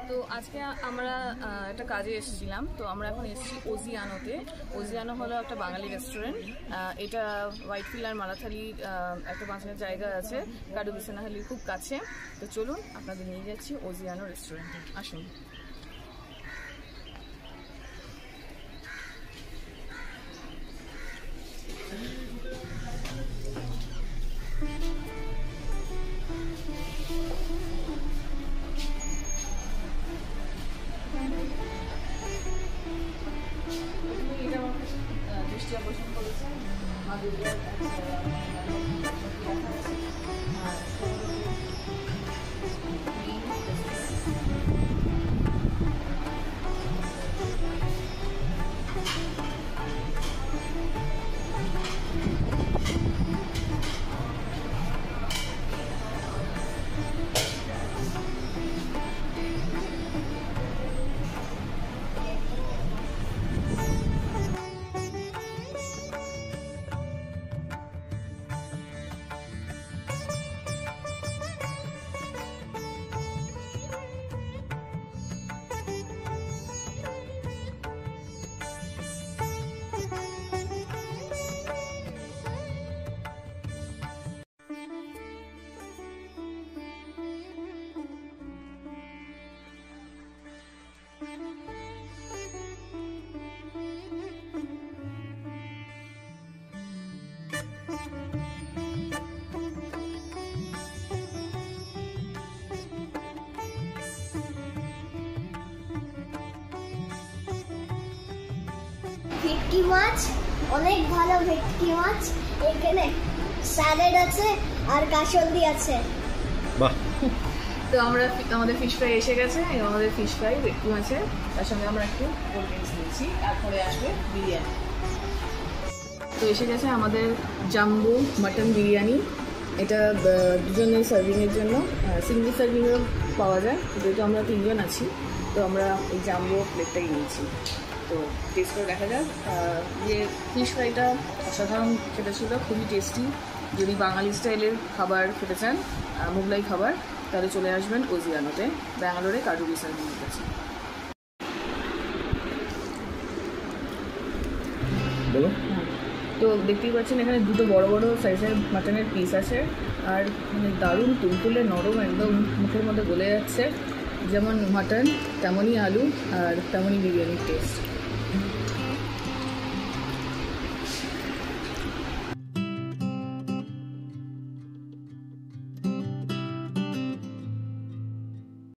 তো আজকে আমরা একটা কাজে এসেছিলাম, তো আমরা এখন এসেছি ওজিয়ানোতে। ওজিয়ানো হলো একটা বাঙালি রেস্টুরেন্ট। এটা হোয়াইটফিল্ড আর মারাথালির একটা মাঝখানে জায়গা আছে, কাডুবিসানাহালির খুব কাছে। তো চলুন আপনাদের নিয়ে যাচ্ছি ওজিয়ানো রেস্টুরেন্টে, আসুন। দৃষ্টি আকর্ষণ করেছে ভেটকি মাছ, অনেক ভালো ভেটকি মাছ। এখানে স্যালাড আছে আর কাসন্দি আছে। বাহ! তো আমরা আমাদের ফিশ ফ্রাই এসে গেছে, আমাদের ফিশ ফ্রাই ভেটকি মাছের, তার সঙ্গে আমরা একটু কোল্ড ড্রিঙ্কস নিয়েছি, তারপরে আসবে বিরিয়ানি। তো এসে গেছে আমাদের জাম্বো মাটন বিরিয়ানি। এটা দুজনের সার্ভিংয়ের জন্য, সিঙ্গেল সার্ভিংও পাওয়া যায়, যেহেতু আমরা 3 জন আছি, তো আমরা এই জাম্বো প্লেটটাই নিয়েছি। তো টেস্ট করে দেখা যাক। যে ফিশ ফ্রাইটা অসাধারণ খেতে ছিল, খুবই টেস্টি। যদি বাঙালি স্টাইলের খাবার খেতে চান, মোগলাই খাবার, তাহলে চলে আসবেন ওজিয়ানোতে, ব্যাঙ্গালোরে কাডুবিসানাহালির কাছে। বলো। তো দেখতেই পাচ্ছেন এখানে দুটো বড় বড় সাইজের মাটনের পিস আছে, আর মানে দারুণ তুলতুলে নরম, একদম মুখের মধ্যে গলে যাচ্ছে। যেমন মাটন তেমনই আলু আর তেমনই বিরিয়ানির টেস্ট।